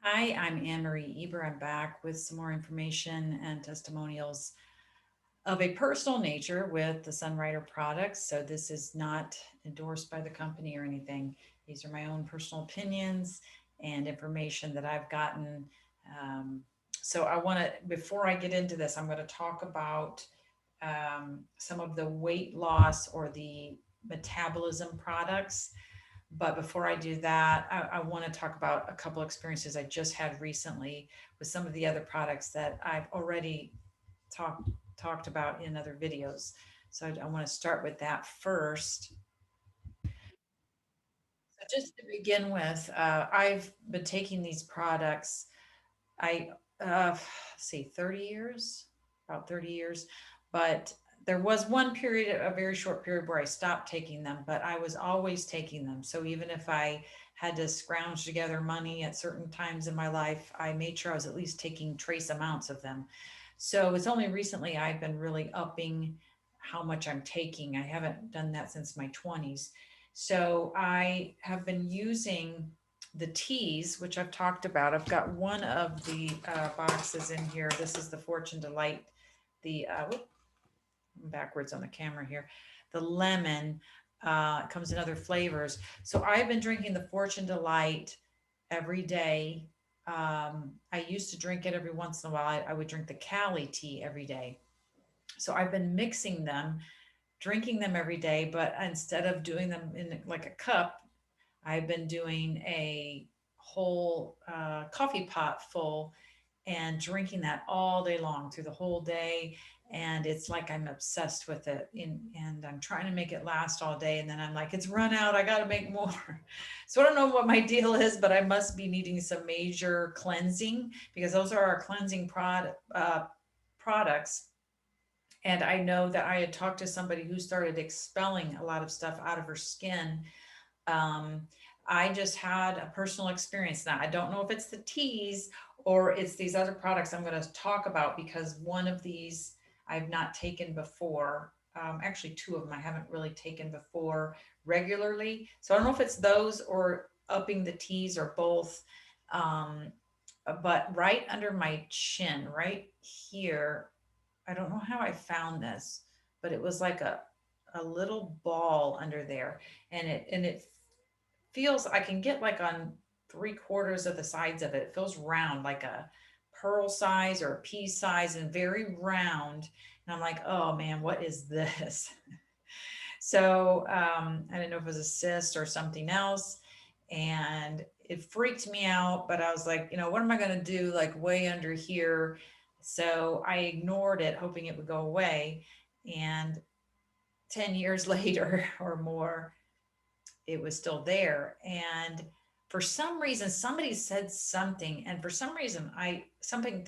Hi, I'm Anne Marie Eber. I'm back with some more information and testimonials of a personal nature with the Sunwriter products. So, this is not endorsed by the company or anything. These are my own personal opinions and information that I've gotten. Um, so, I want to, before I get into this, I'm going to talk about some of the weight loss or the metabolism products. But before I do that, I want to talk about a couple experiences I just had recently with some of the other products that I've already talked talked about in other videos. So I want to start with that first. So just to begin with, I've been taking these products. I see 30 years, about 30 years, but there was one period, a very short period where I stopped taking them, but I was always taking them. So even if I had to scrounge together money at certain times in my life, I made sure I was at least taking trace amounts of them. So it's only recently I've been really upping how much I'm taking. I haven't done that since my 20s. So I have been using the teas, which I've talked about. I've got one of the boxes in here. This is the Fortune Delight. I'm backwards on the camera here. The lemon comes in other flavors. So I've been drinking the Fortune Delight every day. I used to drink it every once in a while. I would drink the Cali tea every day. So I've been mixing them, drinking them every day, but instead of doing them in like a cup, I've been doing a whole coffee pot full and drinking that all day long through the whole day. And it's like I'm obsessed with it. And I'm trying to make it last all day. And then I'm like, it's run out. I got to make more. So I don't know what my deal is, but I must be needing some major cleansing because those are our cleansing products. And I know that I had talked to somebody who started expelling a lot of stuff out of her skin. um, I just had a personal experience. Now, I don't know if it's the teas or it's these other products I'm going to talk about because one of these I've not taken before. Actually, two of them I haven't really taken before regularly. So I don't know if it's those or upping the teas or both. Um, but right under my chin, right here, I don't know how I found this, but it was like a little ball under there, and it feels I can get like on three-quarters of the sides of it. It feels round, like a pearl size or a pea size, and very round. And I'm like, oh man, what is this? So I didn't know if it was a cyst or something else. And it freaked me out, but I was like, what am I going to do like way under here? So I ignored it, hoping it would go away. And 10 years later or more, it was still there. And for some reason, somebody said something, and for some reason, I something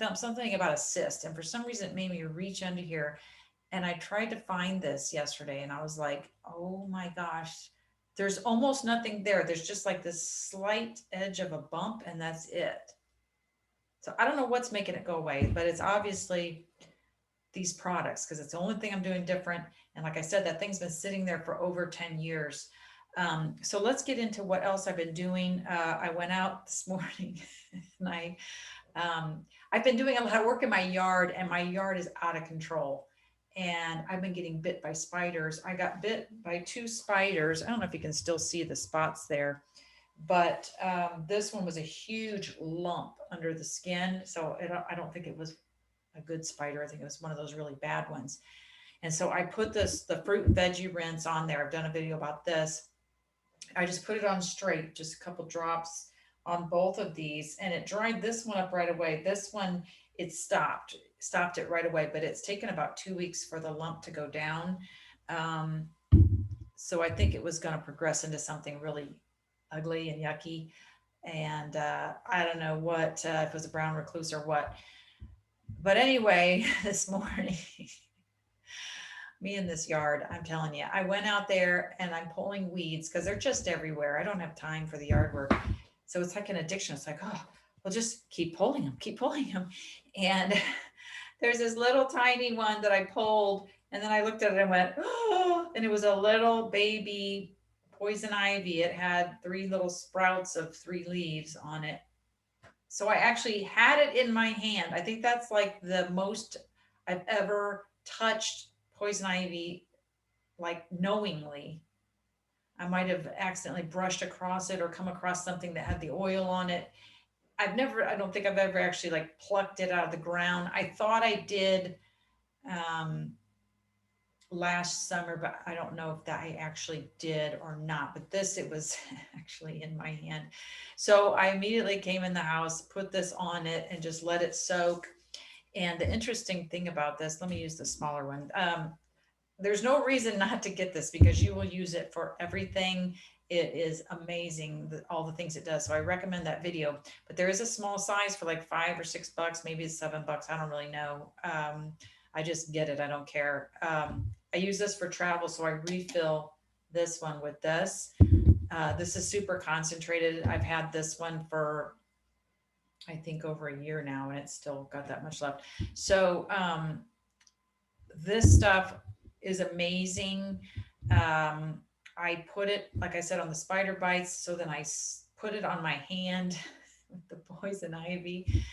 about a cyst, and for some reason, it made me reach under here. And I tried to find this yesterday, and I was like, oh my gosh, there's almost nothing there. There's just like this slight edge of a bump, and that's it. So I don't know what's making it go away, but it's obviously these products because it's the only thing I'm doing different. And like I said, that thing's been sitting there for over 10 years. So let's get into what else I've been doing. I went out this morning and I've been doing a lot of work in my yard, and my yard is out of control. And I've been getting bit by spiders. I got bit by two spiders. I don't know if you can still see the spots there, but this one was a huge lump under the skin. So I don't think it was a good spider. I think it was one of those really bad ones. And so I put the fruit and veggie rinse on there. I've done a video about this. I just put it on straight, just a couple drops on both of these, and it dried this one up right away. This one, it stopped it right away, but it's taken about 2 weeks for the lump to go down. Um, so I think it was going to progress into something really ugly and yucky. And I don't know what, if it was a brown recluse or what. But anyway, this morning, me in this yard, I'm telling you, I went out there and I'm pulling weeds because they're just everywhere. I don't have time for the yard work. So it's like an addiction. It's like, oh, well, just keep pulling them. And there's this little tiny one that I pulled, and then I looked at it and went, oh, and it was a little baby poison ivy. It had three little sprouts of three leaves on it. So I actually had it in my hand. I think that's like the most I've ever touched poison ivy, like knowingly. I might have accidentally brushed across it or come across something that had the oil on it. I don't think I've ever actually like plucked it out of the ground. I thought I did um, last summer, but I don't know if that I actually did or not. But this, it was actually in my hand. So I immediately came in the house, put this on it, and just let it soak. And the interesting thing about this, let me use the smaller one. There's no reason not to get this because you will use it for everything. It is amazing, all the things it does. So I recommend that video. But there is a small size for like $5 or $6, maybe it's $7. I don't really know. I just get it. I don't care. I use this for travel, so I refill this one with this. This is super concentrated. I've had this one for I think over a year now, and it's still got that much left. So this stuff is amazing. I put it, like I said, on the spider bites. So then put it on my hand with the poison ivy.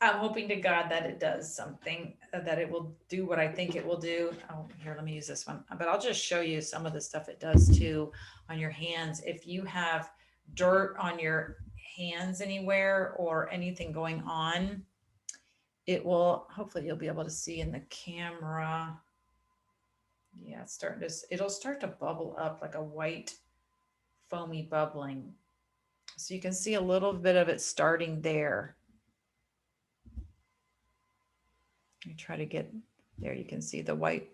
I'm hoping to God that it does something, that it will do what I think it will do. Oh, here, let me use this one. But I'll just show you some of the stuff it does too on your hands. If you have dirt on your hands anywhere or anything going on, it will, hopefully you'll be able to see in the camera. Yeah, it's starting to, it'll start to bubble up like a white foamy bubbling. So you can see a little bit of it starting there. Let me try to get there. You can see the white,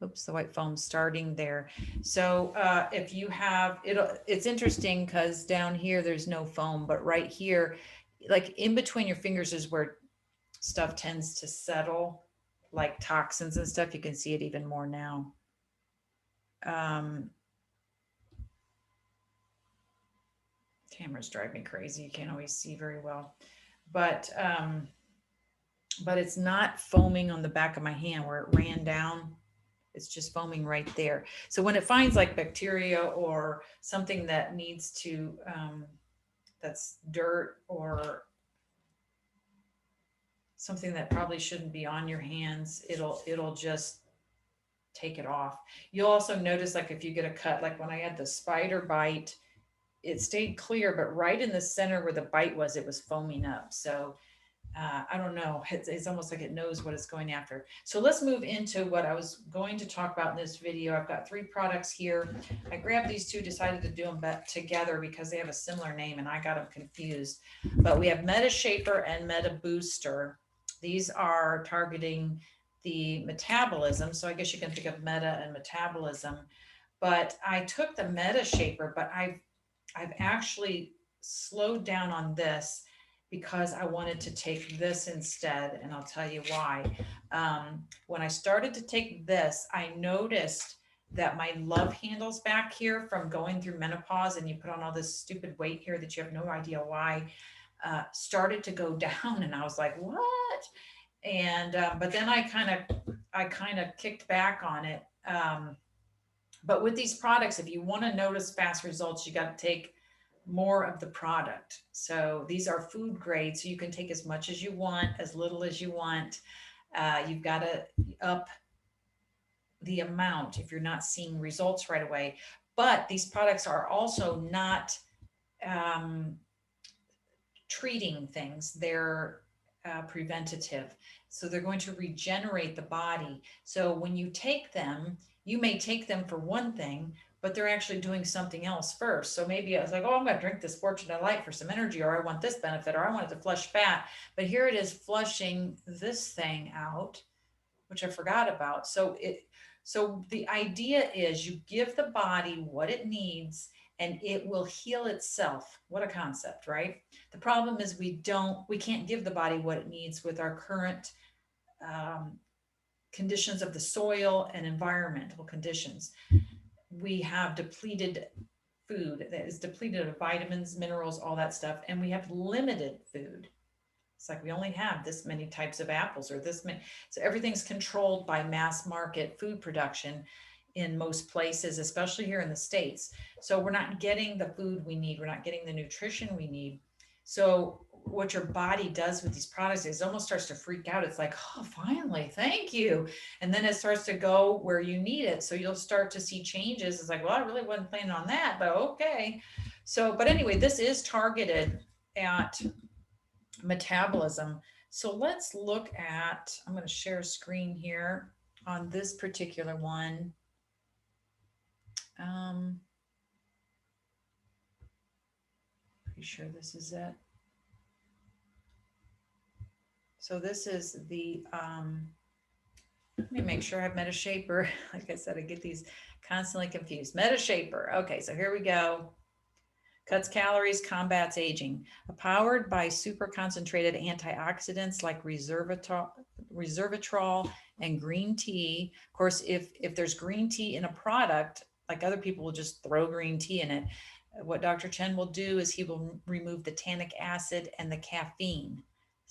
oops, the white foam starting there. So if you have, it's interesting because down here there's no foam, but right here, like in between your fingers is where stuff tends to settle, like toxins and stuff. You can see it even more now. Cameras drive me crazy. You can't always see very well, but it's not foaming on the back of my hand where it ran down. It's just foaming right there. So when it finds like bacteria or something that needs to, that's dirt or something that probably shouldn't be on your hands, it'll just take it off. You'll also notice like if you get a cut, like when I had the spider bite, it stayed clear, but right in the center where the bite was, it was foaming up. So I don't know. It's almost like it knows what it's going after. So let's move into what I was going to talk about in this video. I've got 3 products here. I grabbed these 2, decided to do them together because they have a similar name and I got them confused. But we have Metashaper and Metabooster. These are targeting the metabolism. So I guess you can think of meta and metabolism. But I took the Metashaper, but I've actually slowed down on this because I wanted to take this instead, and I'll tell you why. When I started to take this, I noticed that my love handles back here from going through menopause, and you put on all this stupid weight here that you have no idea why, started to go down, and I was like, what? And but then I kind of kicked back on it. But with these products, if you want to notice fast results, you got to take more of the product. So these are food grade, so you can take as much as you want, as little as you want. You've got to up the amount if you're not seeing results right away. But these products are also not treating things, they're preventative. So they're going to regenerate the body. So when you take them, you may take them for one thing, but they're actually doing something else first. So maybe I was like, oh, I'm going to drink this Fortune Delight for some energy, or I want this benefit, or I want it to flush fat. But here it is flushing this thing out, which I forgot about. So the idea is you give the body what it needs and it will heal itself. What a concept, right? The problem is we can't give the body what it needs with our current conditions of the soil and environmental conditions. We have depleted food that is depleted of vitamins, minerals, all that stuff, and we have limited food. It's like we only have this many types of apples or this many. So everything's controlled by mass market food production in most places, especially here in the States. So we're not getting the food we need. We're not getting the nutrition we need. So what your body does with these products is it almost starts to freak out. It's like, oh, finally, thank you. And then it starts to go where you need it. So you'll start to see changes. It's like, well, I really wasn't planning on that, but okay. So, but anyway, this is targeted at metabolism. So let's look at, I'm going to share a screen here on this particular one. Um, pretty sure this is it. So this is the, let me make sure I have Metashaper. Like I said, I get these constantly confused. Metashaper. Okay, so here we go. Cuts calories, combats aging. Powered by super concentrated antioxidants like resveratrol and green tea. Of course, if there's green tea in a product, like other people will just throw green tea in it. What Dr. Chen will do is he will remove the tannic acid and the caffeine.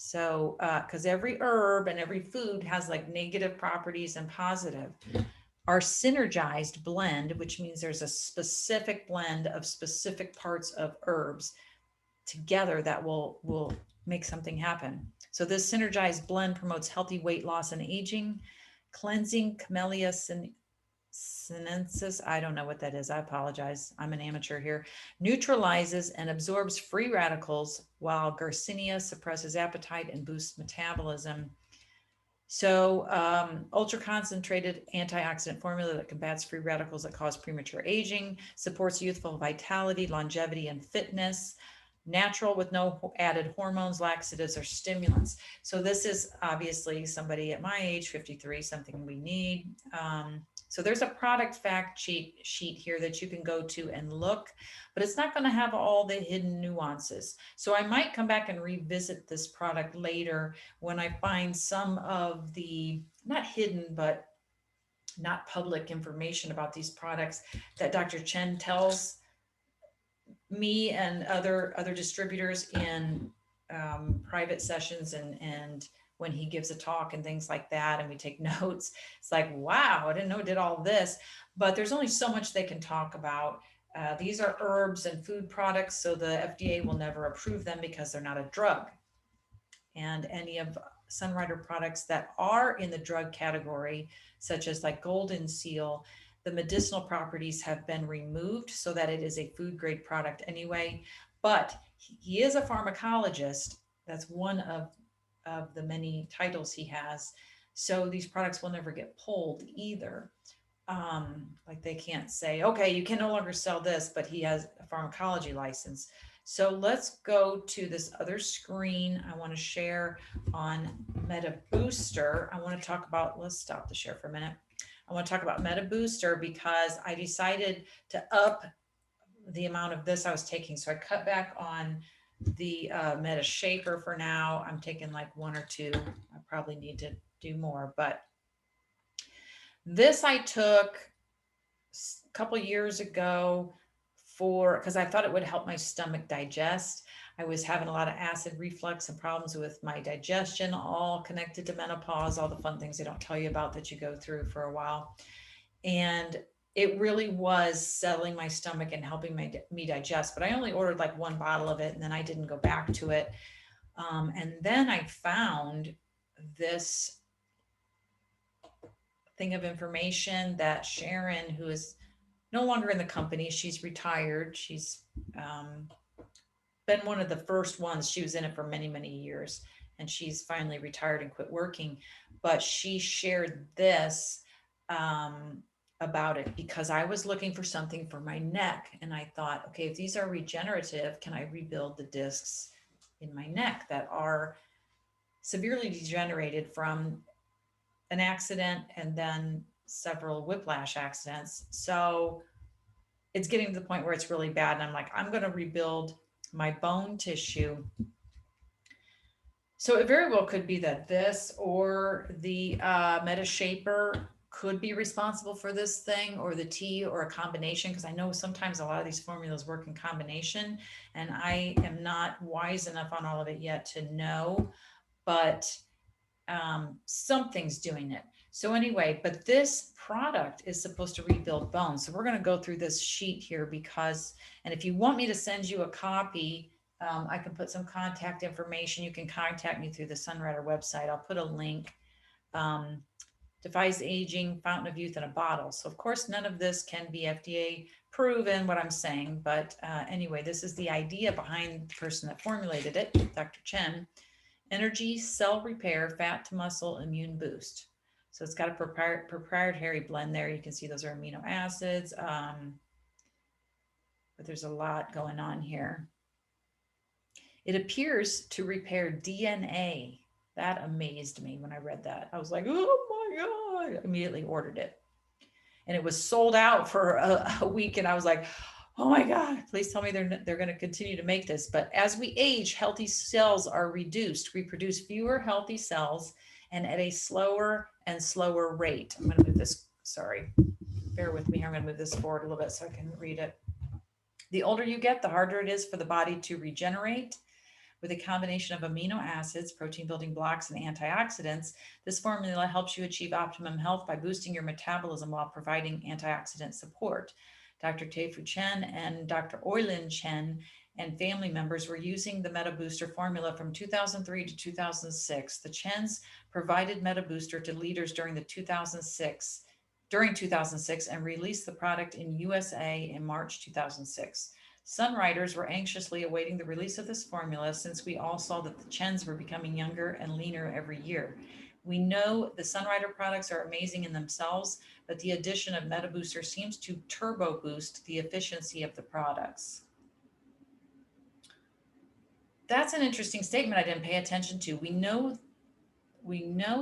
So, because every herb and every food has like negative properties and positive. Our synergized blend, which means there's a specific blend of specific parts of herbs together that will make something happen. So this synergized blend promotes healthy weight loss and aging, cleansing Camellia sinensis. I don't know what that is. I apologize. I'm an amateur here. Neutralizes and absorbs free radicals, while Garcinia suppresses appetite and boosts metabolism. So ultra concentrated antioxidant formula that combats free radicals that cause premature aging, supports youthful vitality, longevity, and fitness. Natural with no added hormones, laxatives, or stimulants. So this is obviously somebody at my age, 53, something we need. So there's a product fact sheet here that you can go to and look, but it's not going to have all the hidden nuances. So I might come back and revisit this product later when I find some of the, not hidden, but not public information about these products that Dr. Chen tells me and other distributors in private sessions and when he gives a talk and things like that, and we take notes. It's like, wow, I didn't know it did all this, but there's only so much they can talk about. These are herbs and food products, so the FDA will never approve them because they're not a drug. And any of Sunrider products that are in the drug category, such as like Golden Seal, the medicinal properties have been removed so that it is a food grade product anyway. But he is a pharmacologist. That's one of the many titles he has. So these products will never get pulled either. Like they can't say, okay, you can no longer sell this, but he has a pharmacology license. So let's go to this other screen I want to share on Metabooster. I want to talk about, let's stop the share for a minute. I want to talk about Metabooster because I decided to up the amount of this I was taking. So I cut back on the Metashaper for now. I'm taking like one or two. I probably need to do more, but this I took a couple years ago because I thought it would help my stomach digest. I was having a lot of acid reflux and problems with my digestion, all connected to menopause, all the fun things they don't tell you about that you go through for a while. And it really was settling my stomach and helping me digest. But I only ordered like one bottle of it and then I didn't go back to it. And then I found this thing of information that Sharon, who is no longer in the company, she's retired. She's been one of the first ones. She was in it for many, many years, and she's finally retired and quit working. But she shared this about it because I was looking for something for my neck. And I thought, okay, if these are regenerative, can I rebuild the discs in my neck that are severely degenerated from an accident and then several whiplash accidents? So it's getting to the point where it's really bad. And I'm like, I'm going to rebuild my bone tissue. So it very well could be that this or the Metashaper could be responsible for this thing, or the tea, or a combination, because I know sometimes a lot of these formulas work in combination, and I am not wise enough on all of it yet to know, but something's doing it. So anyway, but this product is supposed to rebuild bones. So we're going to go through this sheet here because, and if you want me to send you a copy, I can put some contact information. You can contact me through the Sunrider website. I'll put a link. Um, Defies aging, fountain of youth in a bottle. So of course, none of this can be FDA proven what I'm saying, but anyway, this is the idea behind the person that formulated it, Dr. Chen. Energy, cell repair, fat to muscle, immune boost. So it's got a proprietary blend there. You can see those are amino acids, but there's a lot going on here. It appears to repair DNA. That amazed me when I read that. I was like, oh my God. I immediately ordered it. And it was sold out for a week. And I was like, oh my God, please tell me they're going to continue to make this. But as we age, healthy cells are reduced. We produce fewer healthy cells and at a slower and slower rate. I'm going to move this, sorry, bear with me. I'm going to move this forward a little bit so I can read it. The older you get, the harder it is for the body to regenerate. With a combination of amino acids, protein building blocks, and antioxidants, this formula helps you achieve optimum health by boosting your metabolism while providing antioxidant support. Dr. Teifu Chen and Dr. Oilin Chen and family members were using the Metabooster formula from 2003 to 2006. The Chens provided Metabooster to leaders during 2006 and released the product in USA in March 2006. Sunriders were anxiously awaiting the release of this formula since we all saw that the Chens were becoming younger and leaner every year. We know the Sunrider products are amazing in themselves, but the addition of Metabooster seems to turbo boost the efficiency of the products. That's an interesting statement I didn't pay attention to. We know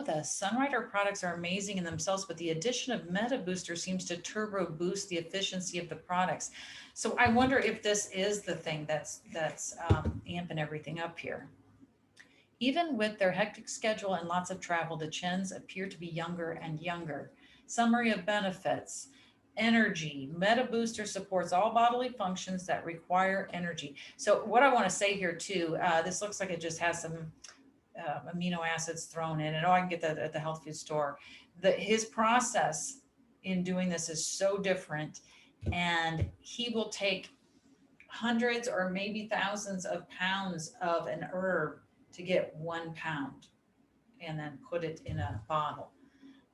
the Sunrider products are amazing in themselves, but the addition of Metabooster seems to turbo boost the efficiency of the products. So I wonder if this is the thing that's amping everything up here. Even with their hectic schedule and lots of travel, the Chens appear to be younger and younger. Summary of benefits. Energy. Metabooster supports all bodily functions that require energy. So what I want to say here too, this looks like it just has some amino acids thrown in, and I can get that at the health food store. His process in doing this is so different, and he will take hundreds or maybe thousands of pounds of an herb to get 1 pound and then put it in a bottle.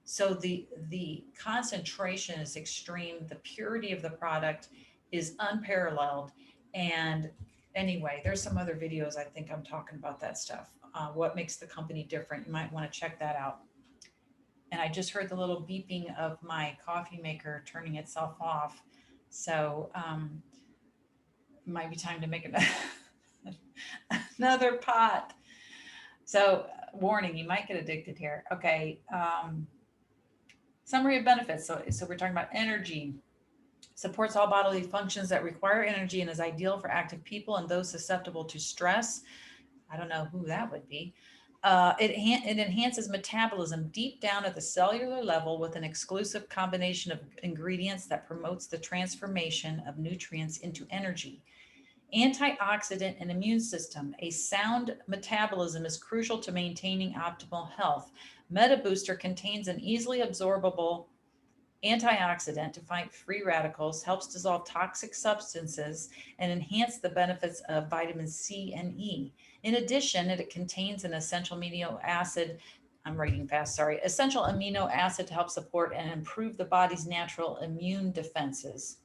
So the concentration is extreme. The purity of the product is unparalleled. And anyway, there's some other videos I think I'm talking about that stuff. What makes the company different? You might want to check that out. And I just heard the little beeping of my coffee maker turning itself off. So it might be time to make another pot. So warning, you might get addicted here. Okay. Summary of benefits. So we're talking about energy. Supports all bodily functions that require energy and is ideal for active people and those susceptible to stress. I don't know who that would be. It enhances metabolism deep down at the cellular level with an exclusive combination of ingredients that promotes the transformation of nutrients into energy. Antioxidant and immune system. A sound metabolism is crucial to maintaining optimal health. Metabooster contains an easily absorbable antioxidant to fight free radicals, helps dissolve toxic substances, and enhance the benefits of vitamin C and E. In addition, it contains an essential amino acid. I'm reading fast, sorry. Essential amino acid to help support and improve the body's natural immune defenses.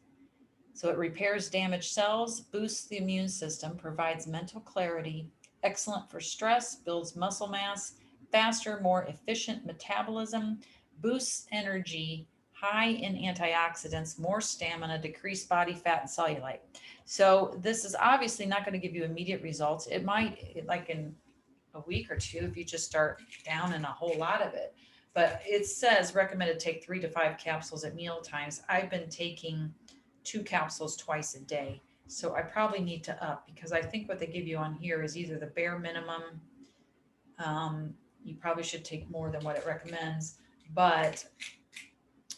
So it repairs damaged cells, boosts the immune system, provides mental clarity, excellent for stress, builds muscle mass, faster, more efficient metabolism, boosts energy, high in antioxidants, more stamina, decreased body fat and cellulite. So this is obviously not going to give you immediate results. It might, like in a week or two, if you just start down in a whole lot of it. But it says recommended take 3 to 5 capsules at meal times. I've been taking 2 capsules twice a day. So I probably need to up, because I think what they give you on here is either the bare minimum. You probably should take more than what it recommends, but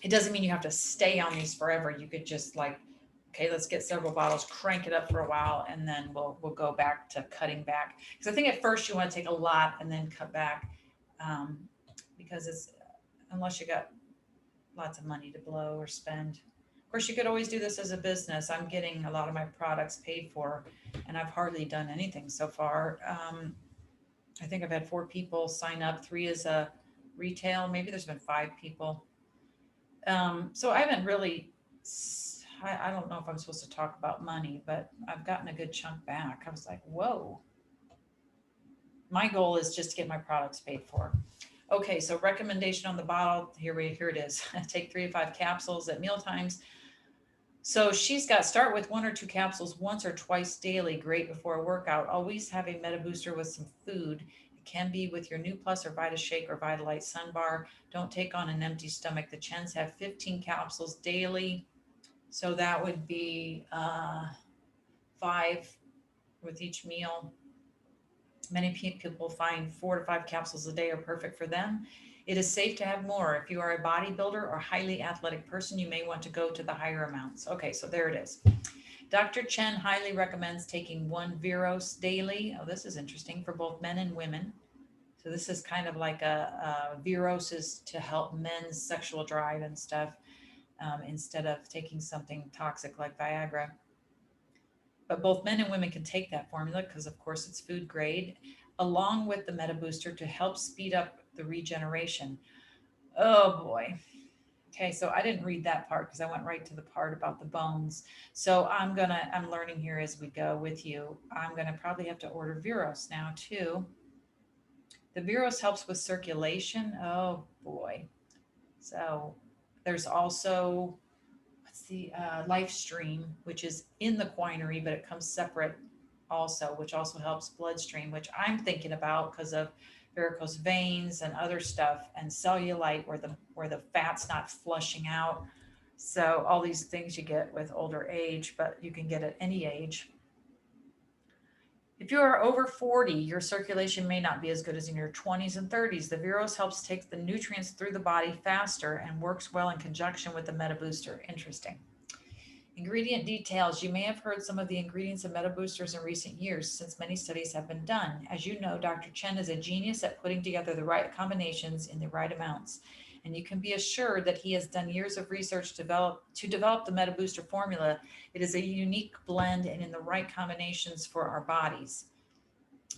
it doesn't mean you have to stay on these forever. You could just like, okay, let's get several bottles, crank it up for a while, and then we'll go back to cutting back. Because I think at first you want to take a lot and then cut back, because it's, unless you got lots of money to blow or spend. Of course, you could always do this as a business. I'm getting a lot of my products paid for, and I've hardly done anything so far. I think I've had 4 people sign up, 3 as a retail. Maybe there's been 5 people. So I haven't really, I don't know if I'm supposed to talk about money, but I've gotten a good chunk back. I was like, whoa. My goal is just to get my products paid for. Okay, so recommendation on the bottle, here it is. Take 3 to 5 capsules at meal times. So she's got start with 1 or 2 capsules once or twice daily, great before a workout. Always have a Metabooster with some food. It can be with your New Plus or Vitashake or Vitalite Sun Bar. Don't take on an empty stomach. The Chens have 15 capsules daily. So that would be 5 with each meal. Many people find 4 to 5 capsules a day are perfect for them. It is safe to have more. If you are a bodybuilder or highly athletic person, you may want to go to the higher amounts. Okay, so there it is. Dr. Chen highly recommends taking 1 Viros daily. Oh, this is interesting for both men and women. So this is kind of like a Viros is to help men's sexual drive and stuff, instead of taking something toxic like Viagra. But both men and women can take that formula because, of course, it's food grade, along with the Metabooster to help speed up the regeneration. Oh boy. Okay, so I didn't read that part because I went right to the part about the bones. So I'm learning here as we go with you. I'm gonna probably have to order Viros now too. The Viros helps with circulation. Oh boy. So there's also what's the life stream, which is in the quinary, but it comes separate also, which also helps bloodstream, which I'm thinking about because of varicose veins and other stuff, and cellulite where the fat's not flushing out. So all these things you get with older age, but you can get at any age. If you are over 40, your circulation may not be as good as in your 20s and 30s. The Viros helps take the nutrients through the body faster and works well in conjunction with the Metabooster. Interesting. Ingredient details. You may have heard some of the ingredients of Metaboosters in recent years since many studies have been done. As you know, Dr. Chen is a genius at putting together the right combinations in the right amounts. And you can be assured that he has done years of research to develop the Metabooster formula. It is a unique blend and in the right combinations for our bodies.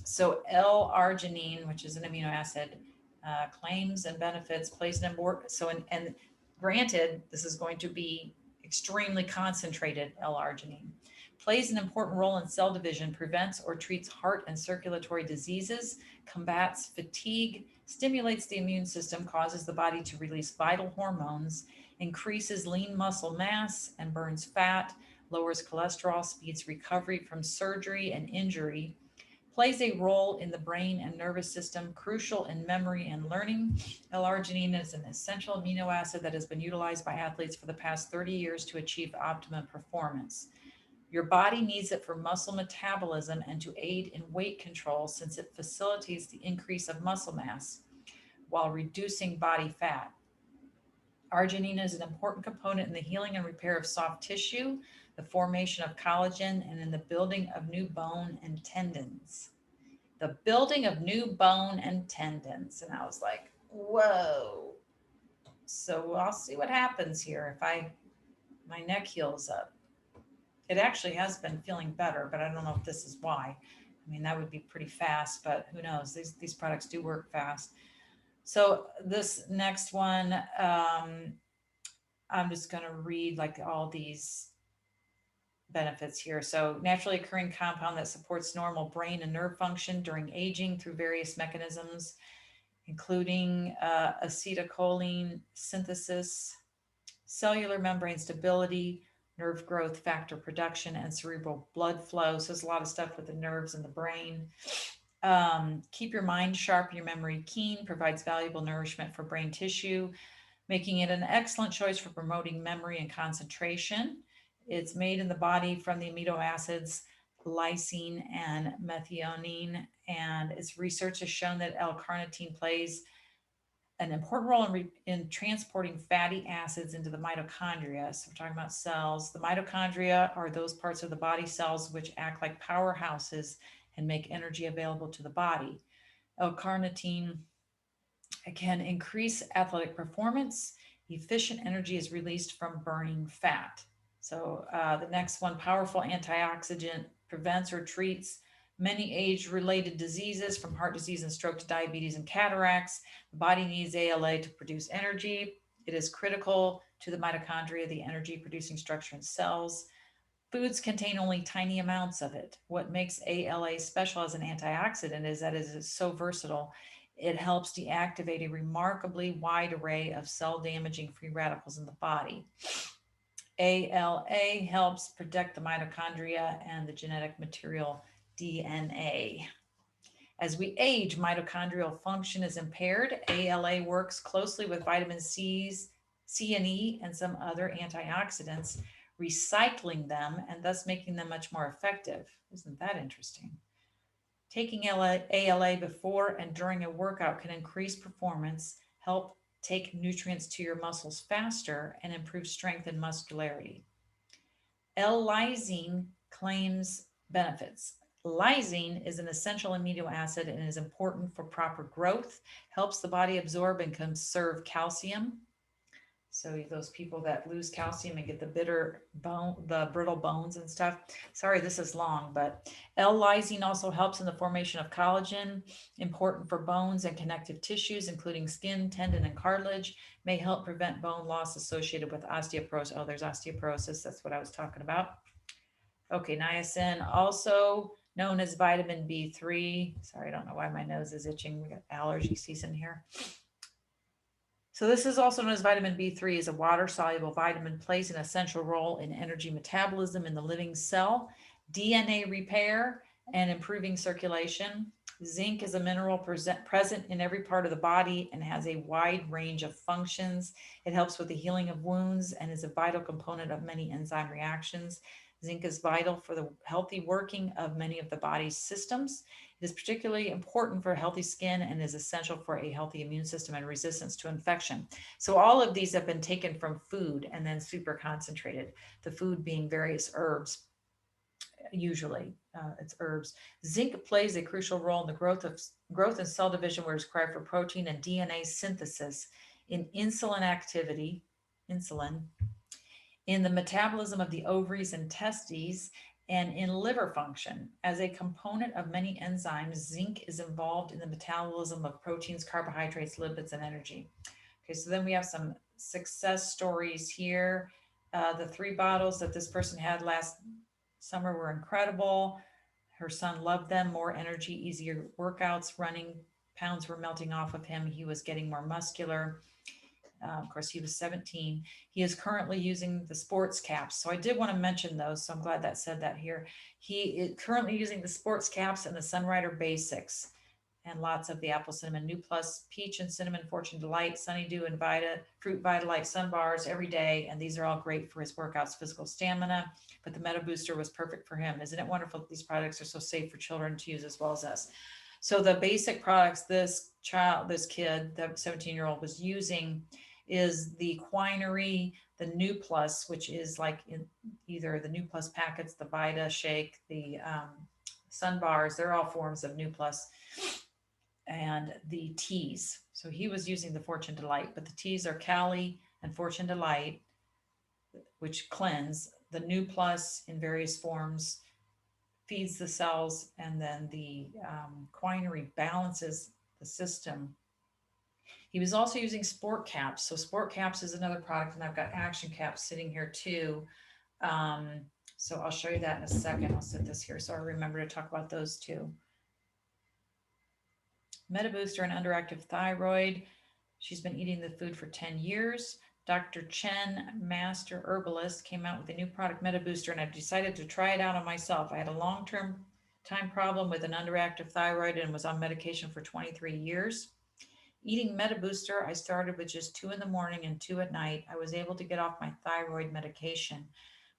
So L-arginine, which is an amino acid, claims and benefits, plays an important, and granted, this is going to be extremely concentrated L-arginine, plays an important role in cell division, prevents or treats heart and circulatory diseases, combats fatigue, stimulates the immune system, causes the body to release vital hormones, increases lean muscle mass and burns fat, lowers cholesterol, speeds recovery from surgery and injury, plays a role in the brain and nervous system, crucial in memory and learning. L-arginine is an essential amino acid that has been utilized by athletes for the past 30 years to achieve optimum performance. Your body needs it for muscle metabolism and to aid in weight control since it facilitates the increase of muscle mass while reducing body fat. Arginine is an important component in the healing and repair of soft tissue, the formation of collagen, and in the building of new bone and tendons. The building of new bone and tendons. And I was like, whoa. So I'll see what happens here if my neck heals up. It actually has been feeling better, but I don't know if this is why. I mean, that would be pretty fast, but who knows? These products do work fast. So this next one, I'm just going to read like all these benefits here. So naturally occurring compound that supports normal brain and nerve function during aging through various mechanisms, including acetylcholine synthesis, cellular membrane stability, nerve growth factor production, and cerebral blood flow. So there's a lot of stuff with the nerves and the brain. Keep your mind sharp, your memory keen, provides valuable nourishment for brain tissue, making it an excellent choice for promoting memory and concentration. It's made in the body from the amino acids lysine and methionine, and its research has shown that L-carnitine plays an important role in transporting fatty acids into the mitochondria. So we're talking about cells. The mitochondria are those parts of the body cells which act like powerhouses and make energy available to the body. L-carnitine can increase athletic performance, Efficient energy is released from burning fat. So the next one, powerful antioxidant, prevents or treats many age-related diseases from heart disease and stroke to diabetes and cataracts. The body needs ALA to produce energy. It is critical to the mitochondria, the energy producing structure in cells. Foods contain only tiny amounts of it. What makes ALA special as an antioxidant is that it is so versatile. It helps deactivate a remarkably wide array of cell damaging free radicals in the body. ALA helps protect the mitochondria and the genetic material DNA. As we age, mitochondrial function is impaired. ALA works closely with vitamin C and E, and some other antioxidants, recycling them and thus making them much more effective. Isn't that interesting? Taking ALA before and during a workout can increase performance, help take nutrients to your muscles faster, and improve strength and muscularity. L-lysine claims benefits. Lysine is an essential amino acid and is important for proper growth, helps the body absorb and conserve calcium. So those people that lose calcium and get the bitter bone, the brittle bones and stuff. Sorry, this is long, but L-lysine also helps in the formation of collagen, important for bones and connective tissues, including skin, tendon, and cartilage. May help prevent bone loss associated with osteoporosis. Oh, there's osteoporosis. That's what I was talking about. Okay, niacin, also known as vitamin B3. Sorry, I don't know why my nose is itching. We got allergy season here. So this is also known as vitamin B3, is a water-soluble vitamin, plays an essential role in energy metabolism in the living cell, DNA repair, and improving circulation. Zinc is a mineral present in every part of the body and has a wide range of functions. It helps with the healing of wounds and is a vital component of many enzyme reactions. Zinc is vital for the healthy working of many of the body's systems. It is particularly important for healthy skin and is essential for a healthy immune system and resistance to infection. So all of these have been taken from food and then super concentrated, the food being various herbs. Usually, it's herbs. Zinc plays a crucial role in the growth and cell division, where it's required for protein and DNA synthesis, in insulin activity, insulin, in the metabolism of the ovaries and testes, and in liver function. As a component of many enzymes, zinc is involved in the metabolism of proteins, carbohydrates, lipids, and energy. Okay, so then we have some success stories here. The 3 bottles that this person had last summer were incredible. Her son loved them. More energy, easier workouts, running, pounds were melting off of him. He was getting more muscular. Of course, he was 17. He is currently using the sports caps. So I did want to mention those. So I'm glad that said that here. He is currently using the sports caps and the Sunrider Basics, and lots of the apple cinnamon new plus peach and cinnamon fortune delight, sunny dew and fruit vitalite sun bars every day. And these are all great for his workouts, physical stamina. But the Metabooster was perfect for him. Isn't it wonderful that these products are so safe for children to use as well as us? So the basic products this kid, the 17-year-old was using is the Quinery, the New Plus, which is like in either the New Plus packets, the Vita Shake, the Sun Bars. They're all forms of New Plus, and the teas. So he was using the Fortune Delight, but the teas are Cali and Fortune Delight, which cleanse. The New Plus in various forms feeds the cells, and then the Quinery balances the system. He was also using Sport Caps. So Sport Caps is another product, and I've got Action Caps sitting here too. So I'll show you that in a second. I'll set this here so I remember to talk about those too. Metabooster and underactive thyroid. She's been eating the food for 10 years. Dr. Chen, master herbalist, came out with a new product, Metabooster, and I've decided to try it out on myself. I had a long-term time problem with an underactive thyroid and was on medication for 23 years. Eating Metabooster, I started with just 2 in the morning and 2 at night. I was able to get off my thyroid medication,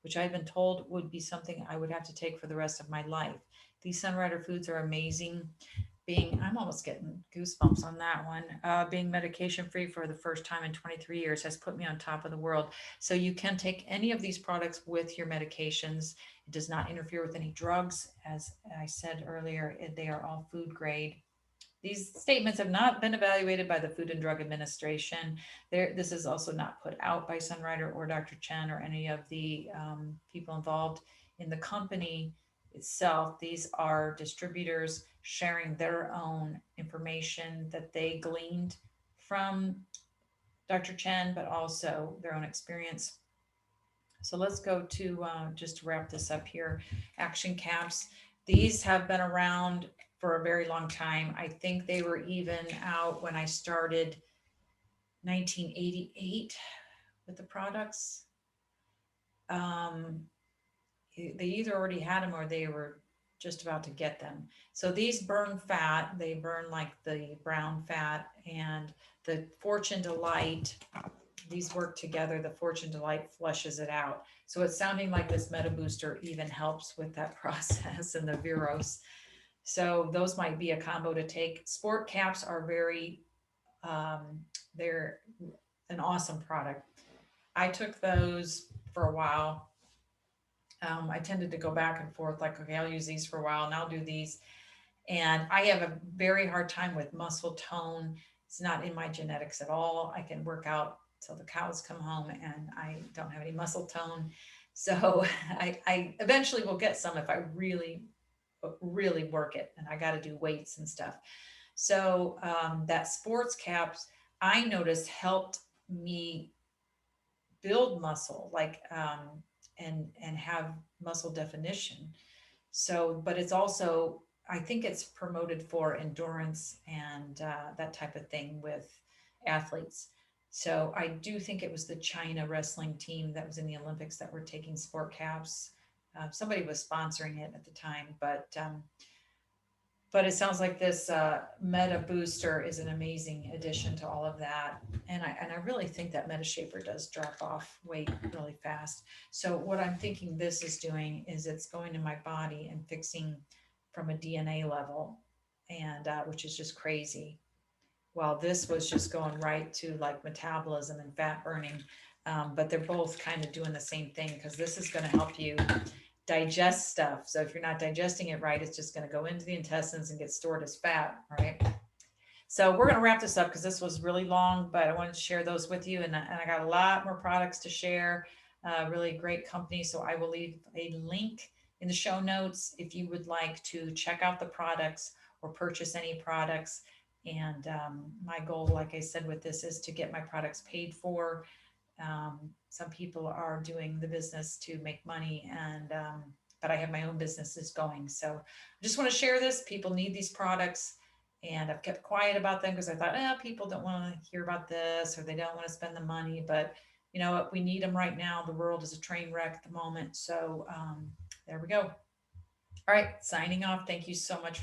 which I had been told would be something I would have to take for the rest of my life. These Sunrider foods are amazing. I'm almost getting goosebumps on that one. Being medication free for the first time in 23 years has put me on top of the world. So you can take any of these products with your medications. It does not interfere with any drugs. As I said earlier, they are all food grade. These statements have not been evaluated by the Food and Drug Administration. This is also not put out by Sunrider or Dr. Chen or any of the people involved in the company itself. These are distributors sharing their own information that they gleaned from Dr. Chen, but also their own experience. So let's go to just to wrap this up here. Action caps. These have been around for a very long time. I think they were even out when I started 1988 with the products. Um, they either already had them or they were just about to get them. So these burn fat, they burn like the brown fat, and the Fortune Delight, these work together. The Fortune Delight flushes it out. So it's sounding like this Metabooster even helps with that process and the Viros. So those might be a combo to take. Sport caps are they're an awesome product. I took those for a while. I tended to go back and forth, like, okay, I'll use these for a while and I'll do these. And I have a very hard time with muscle tone. It's not in my genetics at all. I can work out till the cows come home and I don't have any muscle tone. So I eventually will get some if I really work it, and I got to do weights and stuff. So that sports caps I noticed helped me build muscle, like and have muscle definition. So, but it's also, I think it's promoted for endurance and that type of thing with athletes. So I do think it was the China wrestling team that was in the Olympics that were taking sport caps. Somebody was sponsoring it at the time, but it sounds like this Meta Booster is an amazing addition to all of that. And I really think that Metashaper does drop off weight really fast. So what I'm thinking this is doing is it's going to my body and fixing from a DNA level, and which is just crazy. While this was just going right to like metabolism and fat burning. But they're both kind of doing the same thing, because this is going to help you digest stuff. So if you're not digesting it right, it's just going to go into the intestines and get stored as fat, right? So we're going to wrap this up because this was really long, but I wanted to share those with you. And I got a lot more products to share, really great company. So I will leave a link in the show notes if you would like to check out the products or purchase any products. And my goal, like I said, with this is to get my products paid for. Some people are doing the business to make money, and but I have my own businesses going. So I just want to share this. People need these products, and I've kept quiet about them because I thought, people don't want to hear about this, or they don't want to spend the money. But you know what? We need them right now. The world is a train wreck at the moment. So there we go. All right, signing off. Thank you so much for